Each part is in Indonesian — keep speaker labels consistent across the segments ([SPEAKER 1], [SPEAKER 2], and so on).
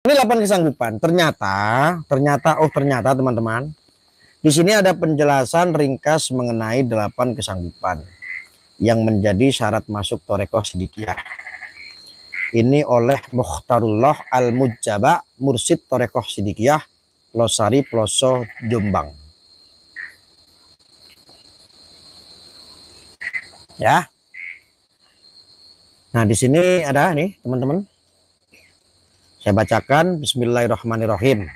[SPEAKER 1] Ini 8 kesanggupan. Ternyata teman-teman, di sini ada penjelasan ringkas mengenai 8 kesanggupan yang menjadi syarat masuk Thoreqoh Sidikiyah. Ini oleh Mukhtarullah Al-Mujaba, Mursid Thoreqoh Sidikiyah, Losari Ploso Jombang. Ya. Nah, di sini ada nih, teman-teman. Saya bacakan Bismillahirrahmanirrahim.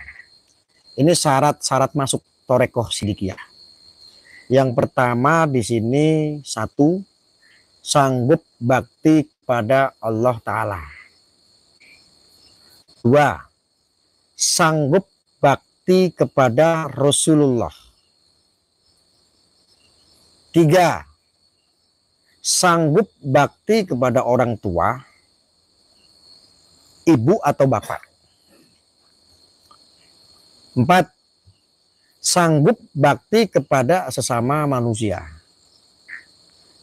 [SPEAKER 1] Ini syarat-syarat masuk Thoreqoh Sidikiyah. Yang pertama di sini 1, sanggup bakti kepada Allah Ta'ala. 2, sanggup bakti kepada Rasulullah. 3, sanggup bakti kepada orang tua, ibu atau bapak. 4, sanggup bakti kepada sesama manusia.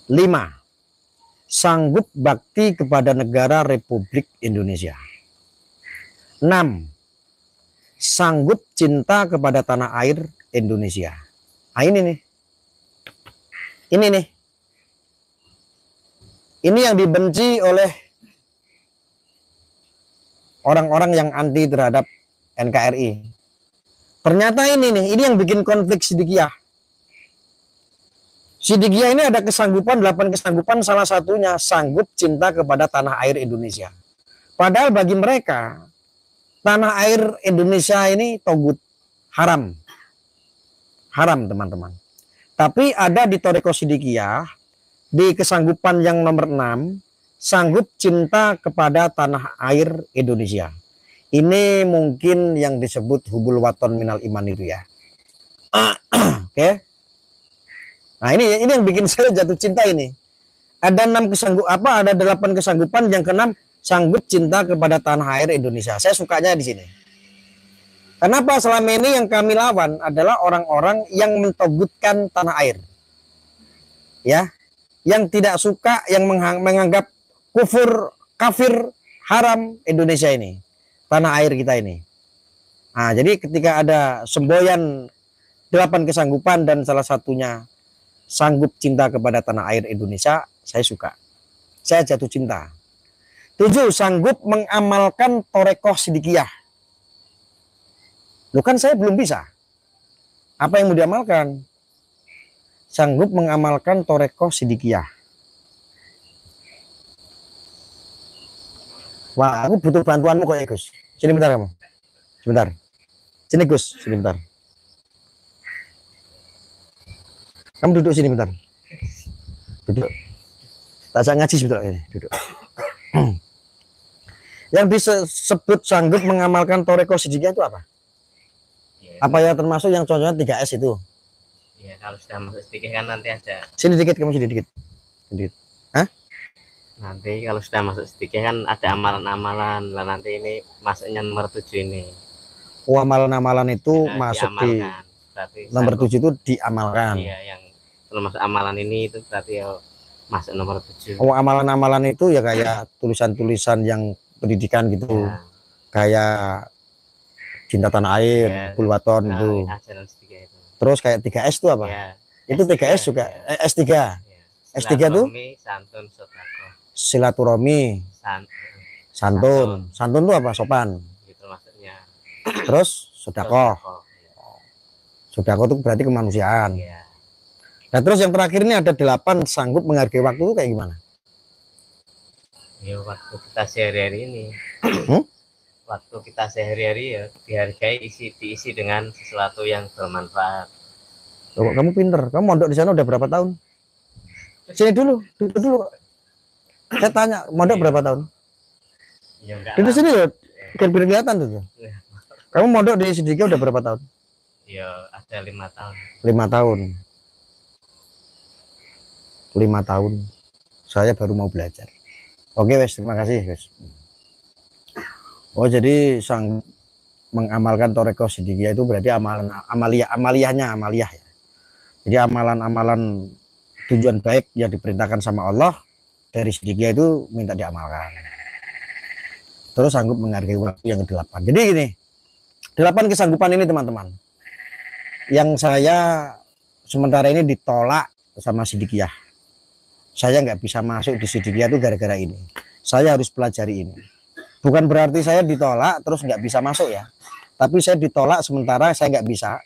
[SPEAKER 1] 5, sanggup bakti kepada negara Republik Indonesia. 6, sanggup cinta kepada tanah air Indonesia. Nah, ini nih. Ini yang dibenci oleh orang-orang yang anti terhadap NKRI. Ternyata ini yang bikin konflik Sidikiyah. Sidikiyah ini ada kesanggupan, 8 kesanggupan, salah satunya sanggup cinta kepada tanah air Indonesia. Padahal bagi mereka, tanah air Indonesia ini togut, haram. Haram, teman-teman. Tapi ada di Thoreqoh Sidikiyah, di kesanggupan yang nomor 6, sanggup cinta kepada tanah air Indonesia. Ini mungkin yang disebut hubul waton minal iman itu ya. Oke. Nah, ini yang bikin saya jatuh cinta ini. Ada 8 kesanggupan, yang ke-6 sanggup cinta kepada tanah air Indonesia. Saya sukanya di sini. Kenapa? Selama ini yang kami lawan adalah orang-orang yang mentogutkan tanah air. Ya, yang tidak suka, yang menganggap kafir, haram Indonesia ini, tanah air kita ini. Nah, jadi ketika ada semboyan 8 kesanggupan dan salah satunya sanggup cinta kepada tanah air Indonesia, saya suka. Saya jatuh cinta. 7, sanggup mengamalkan Thoreqoh Sidikiyah. Loh, kan saya belum bisa. Apa yang mau diamalkan? Sanggup mengamalkan Thoreqoh Sidikiyah. Wah, aku butuh bantuanmu kok ya, Gus. Sini bentar kamu. Sebentar. Sini, Gus. Sini bentar. Kamu duduk sini bentar. Duduk. Tak usah ngaji sebentar ini. Duduk. Yang disebut sanggup mengamalkan Thoreqoh Sidikiyah itu apa? Apa ya termasuk yang contohnya 3S itu?
[SPEAKER 2] Ya, kalau sudah masuk Sidikiyah kan nanti ada.
[SPEAKER 1] Sini dikit, kamu sini dikit. Dikit. Hah?
[SPEAKER 2] Nanti kalau sudah masuk Sidikiyah kan ada amalan-amalan. Lah nanti ini masuknya nomor 7 ini.
[SPEAKER 1] Oh, amalan-amalan itu
[SPEAKER 2] Ya,
[SPEAKER 1] masuk
[SPEAKER 2] diamalkan. Berarti
[SPEAKER 1] di nomor 7 itu diamalkan.
[SPEAKER 2] Iya, yang termasuk amalan ini itu berarti ya masuk nomor 7.
[SPEAKER 1] Oh, amalan-amalan itu ya kayak tulisan-tulisan yang pendidikan gitu.
[SPEAKER 2] Ya.
[SPEAKER 1] Kayak cinta tanah air,
[SPEAKER 2] Ya,
[SPEAKER 1] Bulwaton itu.
[SPEAKER 2] ajaran Sidikiyah itu.
[SPEAKER 1] Terus kayak 3S itu apa?
[SPEAKER 2] Ya,
[SPEAKER 1] Itu 3S juga.
[SPEAKER 2] ya.
[SPEAKER 1] S3.
[SPEAKER 2] Ya.
[SPEAKER 1] S3 tuh
[SPEAKER 2] santun, sodako.
[SPEAKER 1] silaturahmi, santun. Santun itu apa? Sopan.
[SPEAKER 2] Gitu maksudnya.
[SPEAKER 1] Terus sedekah. Sedekah itu berarti kemanusiaan.
[SPEAKER 2] Ya.
[SPEAKER 1] Nah, terus yang terakhir ini ada 8 sanggup menghargai waktu itu kayak gimana?
[SPEAKER 2] Ya, waktu kita sehari-hari ini. Waktu kita sehari-hari ya dihargai, diisi dengan sesuatu yang bermanfaat.
[SPEAKER 1] Loh, kamu pinter. Kamu mondok di sana udah berapa tahun? Sini dulu, duduk dulu. Saya tanya, mondok berapa tahun?
[SPEAKER 2] Ya,
[SPEAKER 1] Duduk sini loh, biar kelihatan tuh.
[SPEAKER 2] Ya.
[SPEAKER 1] Kamu mondok di Sidikiyah udah berapa tahun?
[SPEAKER 2] Ya, ada 5 tahun.
[SPEAKER 1] 5 tahun. 5 tahun. Saya baru mau belajar. Oke, wes, terima kasih, wes. Oh, jadi sang mengamalkan Thoreqoh Sidikiyah itu berarti amaliyah ya. Jadi amalan-amalan tujuan baik yang diperintahkan sama Allah dari Sidikiyah itu minta diamalkan. terus sanggup menghargai waktu yang ke-8. Jadi gini, 8 kesanggupan ini teman-teman, yang saya sementara ini ditolak sama Sidikiyah. Saya nggak bisa masuk di Sidikiyah itu gara-gara ini. Saya harus pelajari ini. Bukan berarti saya ditolak terus nggak bisa masuk ya. Tapi saya ditolak sementara saya nggak bisa.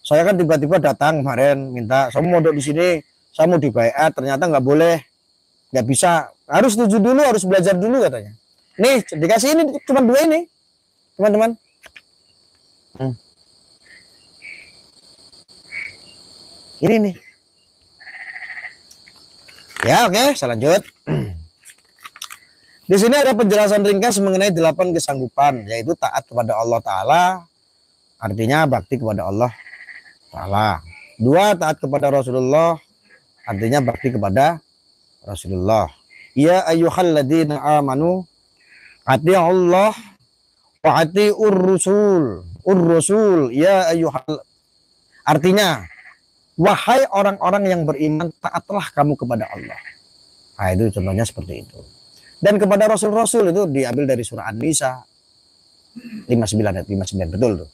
[SPEAKER 1] Saya kan tiba-tiba datang kemarin minta, saya mau duduk di sini, saya mau dibaiat, ternyata nggak boleh, nggak bisa. Harus setuju dulu, harus belajar dulu katanya. Nih dikasih ini cuma 2 ini, teman-teman. Ini nih. Ya oke, saya lanjut. Di sini ada penjelasan ringkas mengenai 8 kesanggupan, yaitu taat kepada Allah Ta'ala, artinya bakti kepada Allah Ta'ala. 2, taat kepada Rasulullah, artinya bakti kepada Rasulullah. Ya ayyuhalladzina amanu ati'ullah wa ati'ur rusul. Ur-rusul ya ayyuhal. Artinya, wahai orang-orang yang beriman, taatlah kamu kepada Allah. Nah, itu contohnya seperti itu. Dan kepada Rasul-Rasul itu diambil dari surah An-Nisa 59 ayat 59, betul tuh.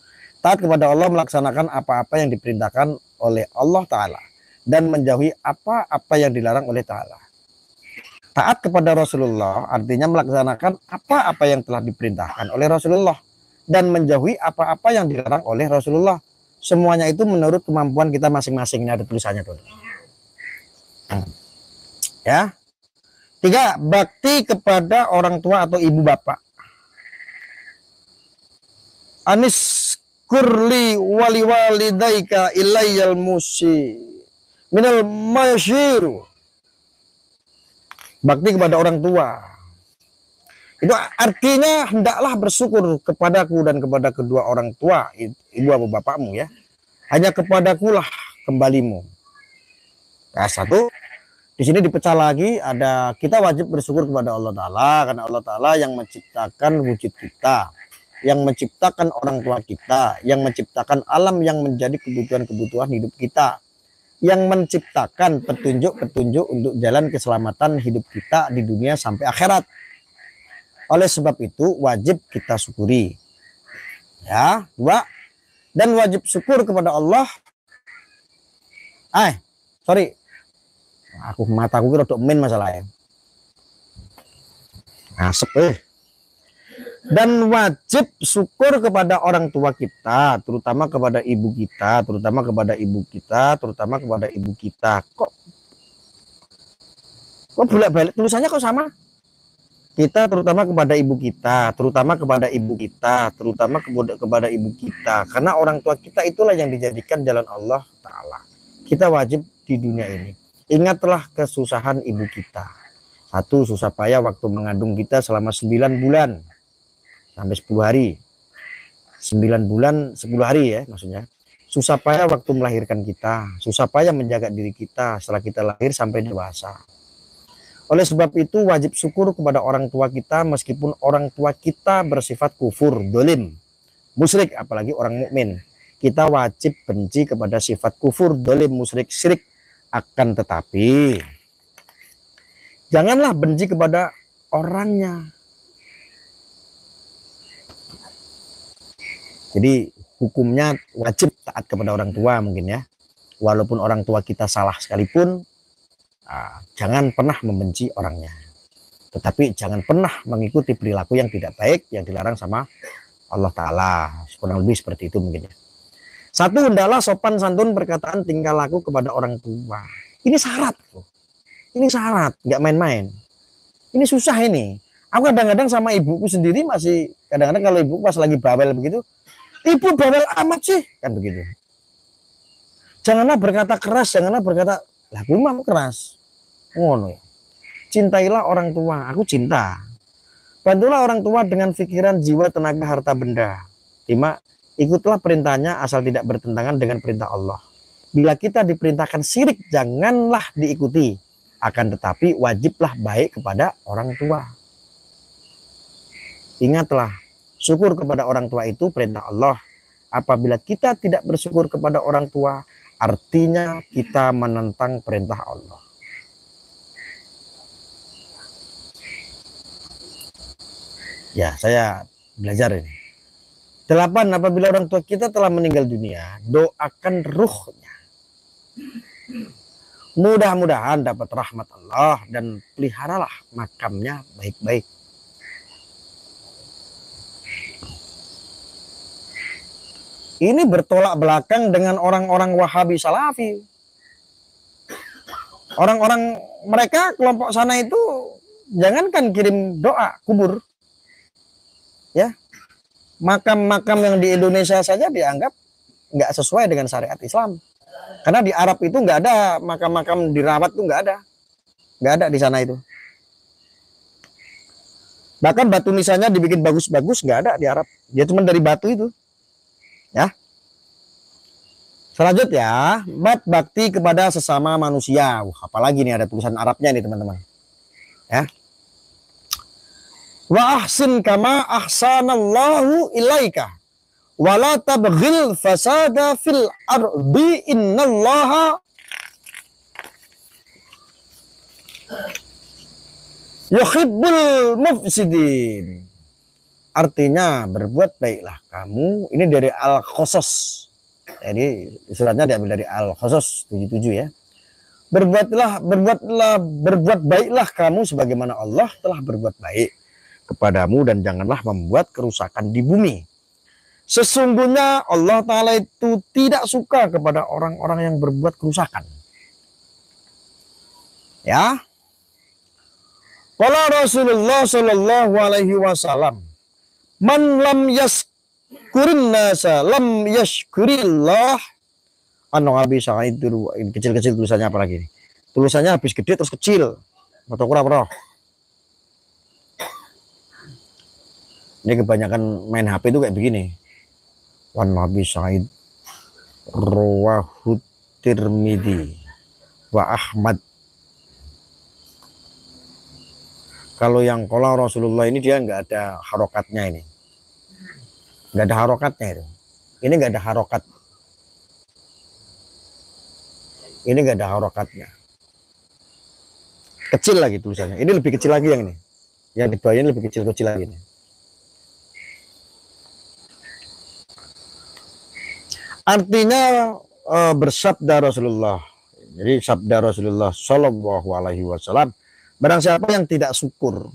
[SPEAKER 1] Taat kepada Allah, melaksanakan apa-apa yang diperintahkan oleh Allah Ta'ala dan menjauhi apa-apa yang dilarang oleh Ta'ala. Taat kepada Rasulullah artinya melaksanakan apa-apa yang telah diperintahkan oleh Rasulullah dan menjauhi apa-apa yang dilarang oleh Rasulullah. Semuanya itu menurut kemampuan kita masing-masing. Ini ada tulisannya tuh. Ya. 3, bakti kepada orang tua atau ibu bapak. Anis kurli wali walidaika ilayyal musi minal masyiru. Bakti kepada orang tua. Itu artinya hendaklah bersyukur kepadaku dan kepada kedua orang tua, ibu atau bapakmu ya. Hanya kepadakulah kembalimu. Nah, 1. Di sini dipecah lagi, ada kita wajib bersyukur kepada Allah Ta'ala karena Allah Ta'ala yang menciptakan wujud kita, yang menciptakan orang tua kita, yang menciptakan alam yang menjadi kebutuhan-kebutuhan hidup kita, yang menciptakan petunjuk-petunjuk untuk jalan keselamatan hidup kita di dunia sampai akhirat. Oleh sebab itu wajib kita syukuri. Ya, 2. Dan wajib syukur kepada Allah. Sorry. Mataku kira untuk main masalahnya. Asep Dan wajib syukur kepada orang tua kita, terutama kepada ibu kita, terutama kepada ibu kita, terutama kepada ibu kita. Kok bolak-balik tulisannya kok sama? Kita terutama kepada ibu kita, terutama kepada ibu kita, terutama kepada ibu kita. Karena orang tua kita itulah yang dijadikan jalan Allah Ta'ala. Kita wajib di dunia ini. Ingatlah kesusahan ibu kita. 1, susah payah waktu mengandung kita selama 9 bulan. Sampai 10 hari. 9 bulan 10 hari ya maksudnya. Susah payah waktu melahirkan kita. Susah payah menjaga diri kita setelah kita lahir sampai dewasa. Oleh sebab itu wajib syukur kepada orang tua kita meskipun orang tua kita bersifat kufur, dolim, musyrik, apalagi orang mukmin. Kita wajib benci kepada sifat kufur, dolim, musyrik, syirik. Akan tetapi janganlah benci kepada orangnya. Jadi hukumnya wajib taat kepada orang tua mungkin ya. Walaupun orang tua kita salah sekalipun, jangan pernah membenci orangnya. Tetapi jangan pernah mengikuti perilaku yang tidak baik yang dilarang sama Allah Ta'ala. Kurang lebih seperti itu mungkin ya. 1, hendaklah sopan santun perkataan tingkah laku kepada orang tua. Ini syarat. Ini syarat, nggak main-main. Ini susah ini. Aku kadang-kadang sama ibuku sendiri masih, kadang-kadang kalau ibu pas lagi bawel begitu, ibu bawel amat sih, kan begitu. Janganlah berkata keras, janganlah berkata, lah aku mau keras. Ngono ya. Cintailah orang tua, aku cinta. Bantulah orang tua dengan pikiran, jiwa, tenaga, harta, benda. 5. Ikutlah perintahnya asal tidak bertentangan dengan perintah Allah. Bila kita diperintahkan syirik, janganlah diikuti. Akan tetapi wajiblah baik kepada orang tua. Ingatlah, syukur kepada orang tua itu perintah Allah. Apabila kita tidak bersyukur kepada orang tua, artinya kita menentang perintah Allah. Ya, saya belajar ini. 8, apabila orang tua kita telah meninggal dunia, doakan ruhnya. Mudah-mudahan dapat rahmat Allah dan peliharalah makamnya baik-baik. Ini bertolak belakang dengan orang-orang Wahabi Salafi. Orang-orang mereka kelompok sana itu jangankan kirim doa kubur, ya, makam-makam yang di Indonesia saja dianggap nggak sesuai dengan syariat Islam. Karena di Arab itu nggak ada makam-makam dirawat, tuh nggak ada di sana itu. Bahkan batu nisannya dibikin bagus-bagus nggak ada di Arab. Dia cuma dari batu itu, ya. Selanjutnya, bab bakti kepada sesama manusia. Apalagi nih ada tulisan Arabnya nih teman-teman, ya. Wa ahsin kama ahsanallahu ilaika wala tabghil fasada fil ardi innallaha yuhibbul mufsidin. Artinya berbuat baiklah kamu. Ini dari Al-Qasas. Jadi suratnya diambil dari Al-Qasas 77 ya. Berbuat baiklah kamu sebagaimana Allah telah berbuat baik kepadamu dan janganlah membuat kerusakan di bumi. Sesungguhnya Allah Ta'ala itu tidak suka kepada orang-orang yang berbuat kerusakan. Ya. Qala Rasulullah Shallallahu Alaihi Wasallam, man lam yashkurin nasa lam yashkurillah. Habis itu kecil-kecil tulisannya apa lagi nih? Tulisannya habis gede terus kecil. Atau kurang. Ini kebanyakan main HP itu kayak begini. Wan Nabi Sa'id rawahu Tirmidzi wa Ahmad. Kalau yang qala Rasulullah ini dia nggak ada harokatnya ini. Nggak ada harokatnya itu. Ini nggak ada harokat. Ini nggak ada harokatnya. Kecil lagi tulisannya. Ini lebih kecil lagi yang ini. Yang di bawah ini lebih kecil-kecil lagi ini. Artinya bersabda Rasulullah. Jadi sabda Rasulullah Shallallahu Alaihi Wasallam, barang siapa yang tidak syukur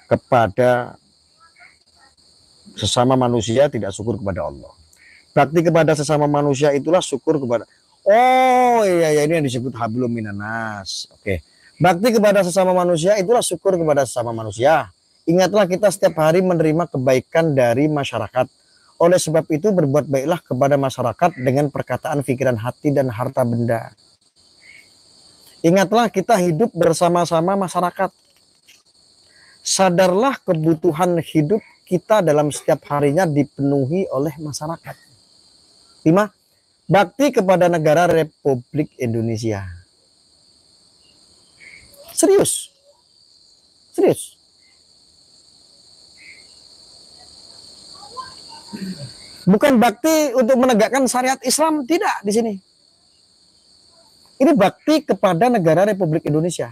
[SPEAKER 1] kepada sesama manusia, tidak syukur kepada Allah. Bakti kepada sesama manusia itulah syukur kepada. Oh iya ini yang disebut hablum minanas. Oke. Bakti kepada sesama manusia itulah syukur kepada sesama manusia. Ingatlah kita setiap hari menerima kebaikan dari masyarakat. Oleh sebab itu berbuat baiklah kepada masyarakat dengan perkataan, pikiran, hati, dan harta benda. Ingatlah kita hidup bersama-sama masyarakat. Sadarlah kebutuhan hidup kita dalam setiap harinya dipenuhi oleh masyarakat. 5. Bakti kepada negara Republik Indonesia. Serius. Bukan bakti untuk menegakkan syariat Islam, tidak di sini. Ini bakti kepada negara Republik Indonesia.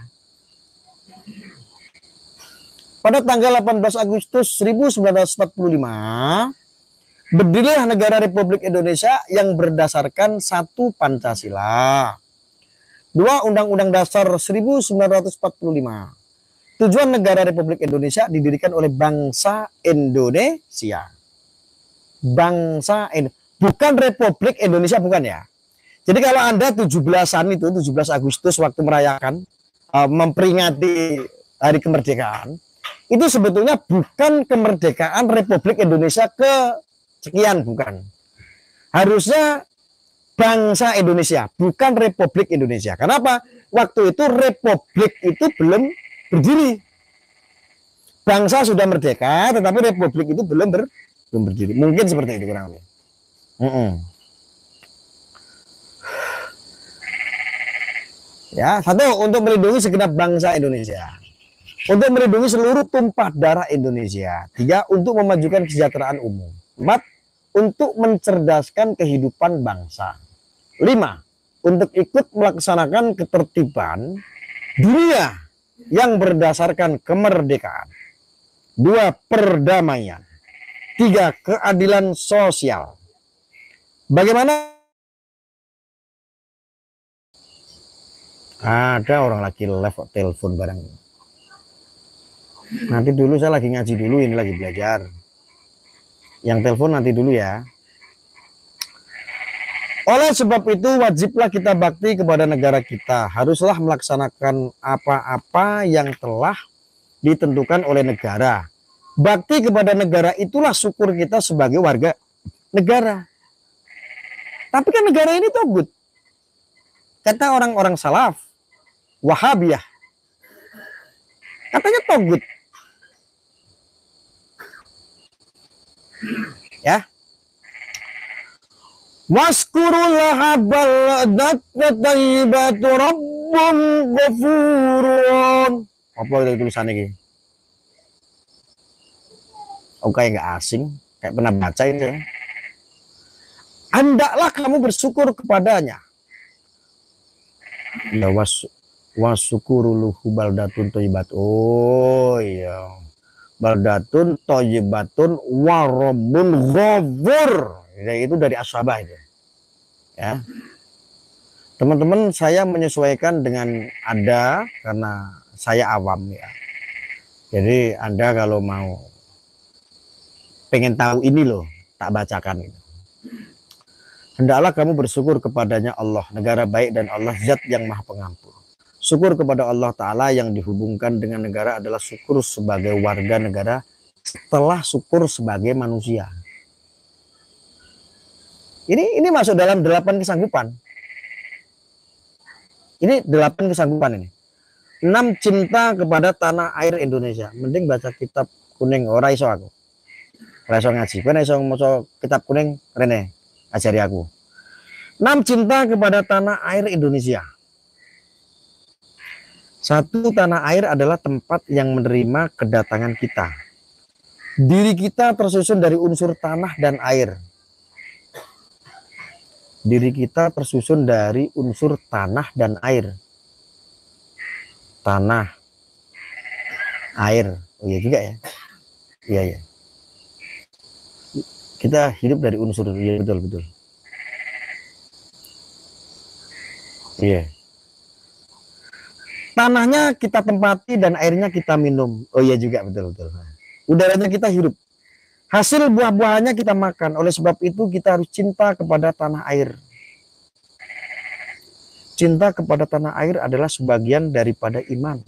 [SPEAKER 1] Pada tanggal 18 Agustus 1945, berdirilah negara Republik Indonesia yang berdasarkan 1 Pancasila, 2 Undang-Undang Dasar 1945. Tujuan negara Republik Indonesia didirikan oleh bangsa Indonesia. Bukan Republik Indonesia, bukan ya. Jadi kalau Anda 17-an itu, 17 Agustus waktu merayakan, memperingati hari kemerdekaan, itu sebetulnya bukan kemerdekaan Republik Indonesia ke sekian, bukan. Harusnya bangsa Indonesia, bukan Republik Indonesia. Kenapa? Waktu itu Republik itu belum berdiri. Bangsa sudah merdeka, tetapi Republik itu belum berdiri. Mungkin seperti itu kurang lebih. Ya, 1 untuk melindungi segenap bangsa Indonesia. Untuk melindungi seluruh tumpah darah Indonesia. 3 untuk memajukan kesejahteraan umum. 4 untuk mencerdaskan kehidupan bangsa. 5 untuk ikut melaksanakan ketertiban dunia yang berdasarkan kemerdekaan. 2, perdamaian. 3, keadilan sosial. Bagaimana? Ada orang lagi live telepon barang. Nanti dulu, saya lagi ngaji dulu, ini lagi belajar. Yang telepon nanti dulu ya. Oleh sebab itu wajiblah kita bakti kepada negara kita. Haruslah melaksanakan apa-apa yang telah ditentukan oleh negara. Bakti kepada negara itulah syukur kita sebagai warga negara. Tapi kan negara ini togut. Kata orang-orang salaf, Wahabiyah, katanya togut. Ya. Waskurullaha baldatna tayyibatu rabbun ghafurun. Apa itu tulisannya ini? Oh, kayak nggak asing, kayak pernah baca ini ya. Hendaklah kamu bersyukur kepadanya. Ya wasyukuruluhu baldatun thayyibat. Oh iya. Baldatun thayyibatun wa rabbun ghafur. Ya, itu dari Ashabah itu. Ya. Teman-teman, saya menyesuaikan dengan Anda karena saya awam ya. Jadi Anda kalau mau pengen tahu ini loh, tak bacakan itu. Hendaklah kamu bersyukur kepadanya Allah, negara baik dan Allah zat yang maha pengampun. Syukur kepada Allah Ta'ala yang dihubungkan dengan negara adalah syukur sebagai warga negara setelah syukur sebagai manusia. Ini masuk dalam 8 kesanggupan. Ini 8 kesanggupan ini. 6 cinta kepada tanah air Indonesia. Mending baca kitab kuning, ora iso aku. Ora iso ngaji. Kowe iso maca kitab kuning rene, ajari aku. 6 cinta kepada tanah air Indonesia. 1, tanah air adalah tempat yang menerima kedatangan kita. Diri kita tersusun dari unsur tanah dan air. Diri kita tersusun dari unsur tanah dan air. Tanah, air. Oh iya juga ya. Iya ya. Kita hidup dari unsur. Iya betul. Iya. Tanahnya kita tempati dan airnya kita minum. Oh iya juga betul. Udaranya kita hirup. Hasil buah-buahannya kita makan. Oleh sebab itu kita harus cinta kepada tanah air. Cinta kepada tanah air adalah sebagian daripada iman.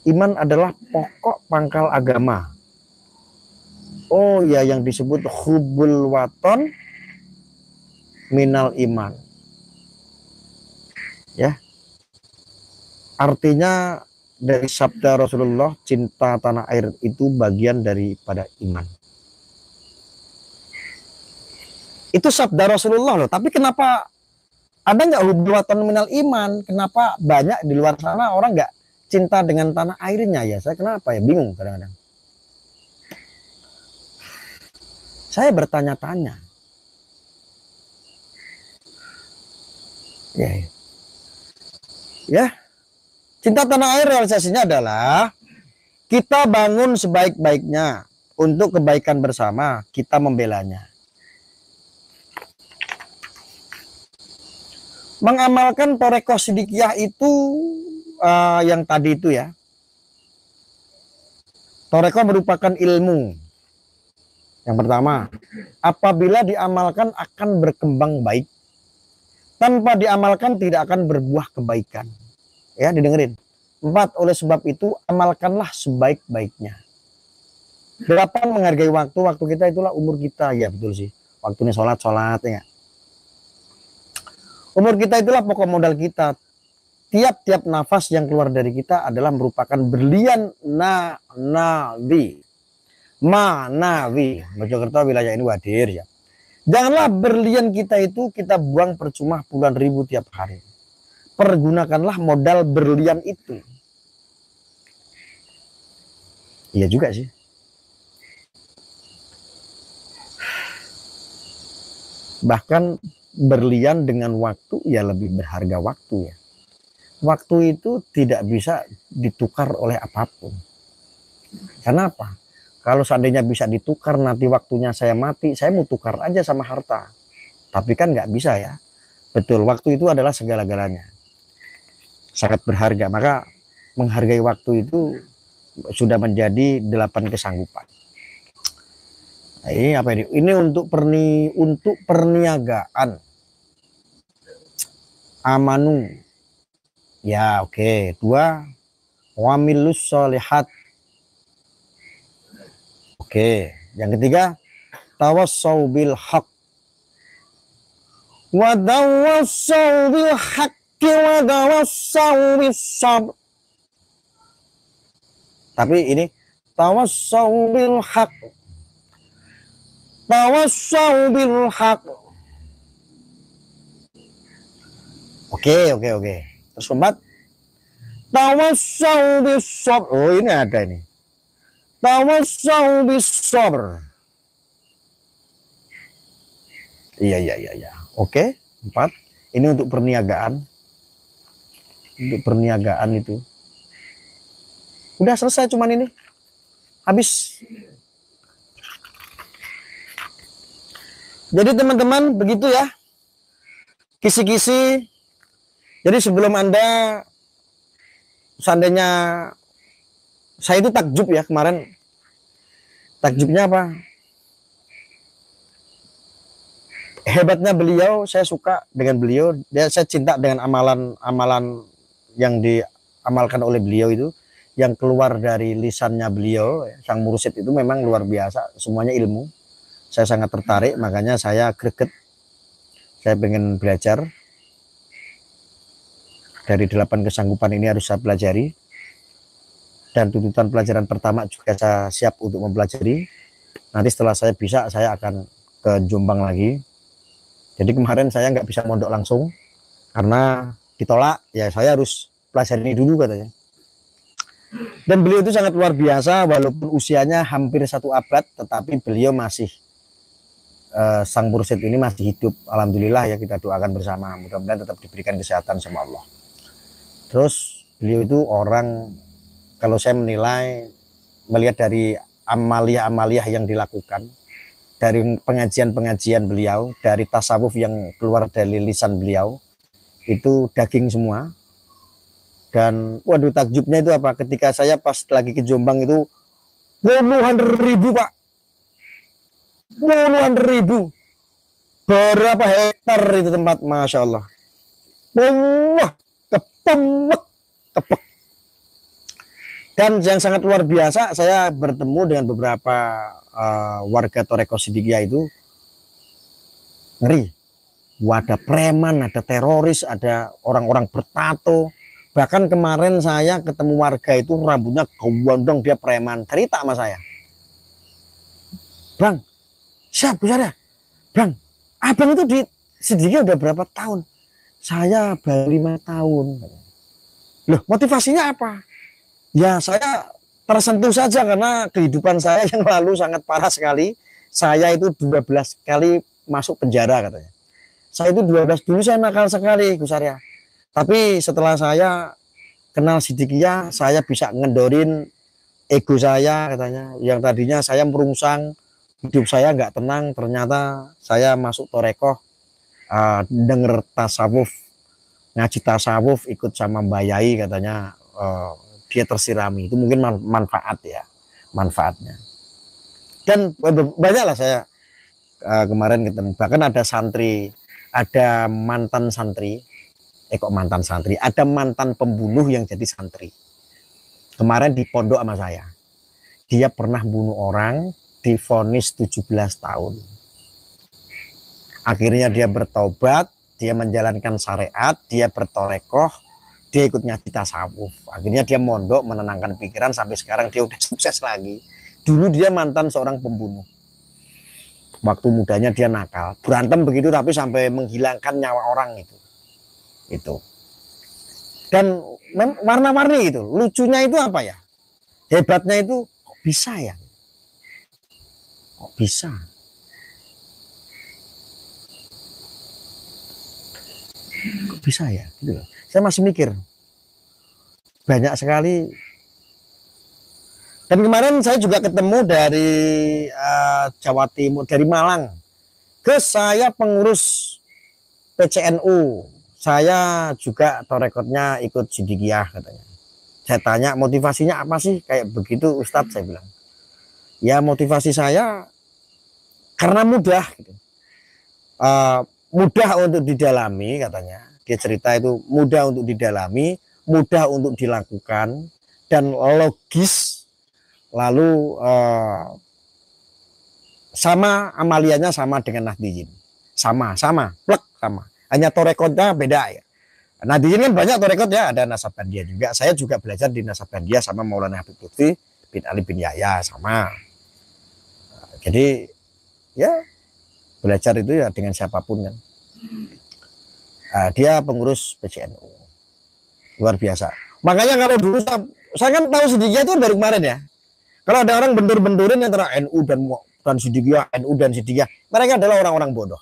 [SPEAKER 1] Iman adalah pokok pangkal agama. Oh ya, yang disebut hubbul waton minal iman. Ya. Artinya dari sabda Rasulullah, cinta tanah air itu bagian daripada iman. Itu sabda Rasulullah loh. Tapi kenapa ada nggak hubbul waton minal iman? Kenapa banyak di luar sana orang nggak cinta dengan tanah airnya ya? Saya kenapa ya bingung kadang-kadang. Saya bertanya-tanya. Ya. Cinta tanah air realisasinya adalah kita bangun sebaik-baiknya untuk kebaikan bersama, kita membelanya. Mengamalkan Thariqah Shidikiyah itu yang tadi itu ya. Thariqah merupakan ilmu. Yang pertama, apabila diamalkan akan berkembang baik. Tanpa diamalkan tidak akan berbuah kebaikan. Ya, didengerin. 4, oleh sebab itu amalkanlah sebaik-baiknya. 8, menghargai waktu. Waktu kita itulah umur kita. Ya betul sih. Waktunya sholat ya. Umur kita itulah pokok modal kita. Tiap-tiap nafas yang keluar dari kita adalah merupakan berlian manawi. Mojokerto wilayah ini Wadir ya. Janganlah berlian kita itu kita buang percuma puluhan ribu tiap hari. Pergunakanlah modal berlian itu. Iya juga sih. Bahkan berlian dengan waktu ya lebih berharga waktu ya. Waktu itu tidak bisa ditukar oleh apapun. Kenapa? Kalau seandainya bisa ditukar nanti waktunya saya mati, saya mau tukar aja sama harta. Tapi kan nggak bisa ya. Betul, waktu itu adalah segala-galanya. Sangat berharga. Maka menghargai waktu itu sudah menjadi 8 kesanggupan. Nah, ini apa ini? Ini untuk perniagaan. Amanu. Ya, oke. 2, wamilus solihat. Oke. Yang ketiga, tawassau bil haq. Wa tawassau bil haqqi wa tawassau bis sabr. Tapi ini tawassau bil haq. Tawassau bil haq. Oke. Terus 4, tawassau bis sabr. Oh, ini ada ini. Tawassau bis sabr. Iya. Oke, 4. Ini untuk perniagaan. Untuk perniagaan itu. Udah selesai cuman ini. Habis. Jadi teman-teman begitu ya. Kisi-kisi. Jadi sebelum Anda seandainya saya itu takjub ya kemarin. Takjubnya apa? Hebatnya beliau, saya suka dengan beliau. Saya cinta dengan amalan-amalan yang diamalkan oleh beliau itu, yang keluar dari lisannya beliau. Sang mursyid itu memang luar biasa, semuanya ilmu. Saya sangat tertarik, makanya saya greget. Saya pengen belajar. Dari 8 kesanggupan ini harus saya pelajari. Dan tuntutan pelajaran pertama juga saya siap untuk mempelajari. Nanti setelah saya bisa, saya akan ke Jombang lagi. Jadi kemarin saya nggak bisa mondok langsung karena ditolak. Ya saya harus pelajari ini dulu katanya. Dan beliau itu sangat luar biasa, walaupun usianya hampir 1 abad, tetapi beliau masih sang mursyid ini masih hidup. Alhamdulillah ya, kita doakan bersama. Mudah-mudahan tetap diberikan kesehatan sama Allah. Terus beliau itu orang, kalau saya menilai, melihat dari amaliyah-amaliyah yang dilakukan, dari pengajian-pengajian beliau, dari tasawuf yang keluar dari lisan beliau, itu daging semua. Dan waduh, takjubnya itu apa? Ketika saya pas lagi ke Jombang itu puluhan ribu Pak, puluhan ribu, berapa hektar itu tempat, Masya Allah. Wah, kepek. Dan yang sangat luar biasa, saya bertemu dengan beberapa warga Toreko Sidikiyah itu ngeri. Ada preman, ada teroris, ada orang-orang bertato. Bahkan kemarin saya ketemu warga itu rambutnya gondong, dia preman. Cerita sama saya, Bang, siap ya? Bang, abang itu di Sidikiyah udah berapa tahun? Saya baru 5 tahun. Loh, motivasinya apa? Ya saya tersentuh saja karena kehidupan saya yang lalu sangat parah sekali. Saya itu 12 kali masuk penjara katanya. Saya itu 12 dulu saya nakal sekali Gus Arya. Tapi setelah saya kenal Sidikiyah, saya bisa ngendorin ego saya katanya. Yang tadinya saya merungsang, hidup saya nggak tenang. Ternyata saya masuk Torekoh, denger tasawuf, ngaji tasawuf, ikut sama Mbak Yai katanya. Dia tersirami, itu mungkin manfaat ya, manfaatnya. Dan banyaklah saya kemarin ketemu, bahkan ada santri, ada mantan santri, kok mantan santri, ada mantan pembunuh yang jadi santri. Kemarin di pondok sama saya, dia pernah bunuh orang, divonis 17 tahun. Akhirnya dia bertobat, dia menjalankan syariat, dia bertorekoh, dia ikut ngaji tasawuf. Akhirnya dia mondok, menenangkan pikiran, sampai sekarang dia udah sukses lagi. Dulu dia mantan seorang pembunuh. Waktu mudanya dia nakal, berantem begitu tapi sampai menghilangkan nyawa orang itu. Dan warna-warni itu. Lucunya itu apa ya? Hebatnya itu kok bisa ya? Kok bisa? Kok bisa ya? Gitu loh. Saya masih mikir, banyak sekali Dan kemarin saya juga ketemu dari Jawa Timur, dari Malang. Saya pengurus PCNU. Saya juga torekotnya ikut Sidikiyah katanya. Saya tanya motivasinya apa sih kayak begitu Ustadz, saya bilang. Ya motivasi saya karena mudah. Gitu. Mudah untuk didalami katanya. Dia cerita itu mudah untuk didalami, mudah untuk dilakukan, dan logis. Lalu sama amaliannya sama dengan Nahdliyin, sama plek sama, hanya torekotnya beda ya. Nahdliyin kan banyak torekot ya, ada Nasabandiyah juga. Saya juga belajar di Nasabandiyah sama Maulana Habib Lutfi bin Ali bin Yahya sama. Jadi ya belajar itu ya dengan siapapun kan. Dia pengurus PCNU luar biasa. Makanya kalau dulu saya kan tahu Sidikiyah itu baru kemarin ya. Kalau ada orang bentur-benturin antara NU dan Sidikiyah, NU dan Sidikiyah, mereka adalah orang-orang bodoh.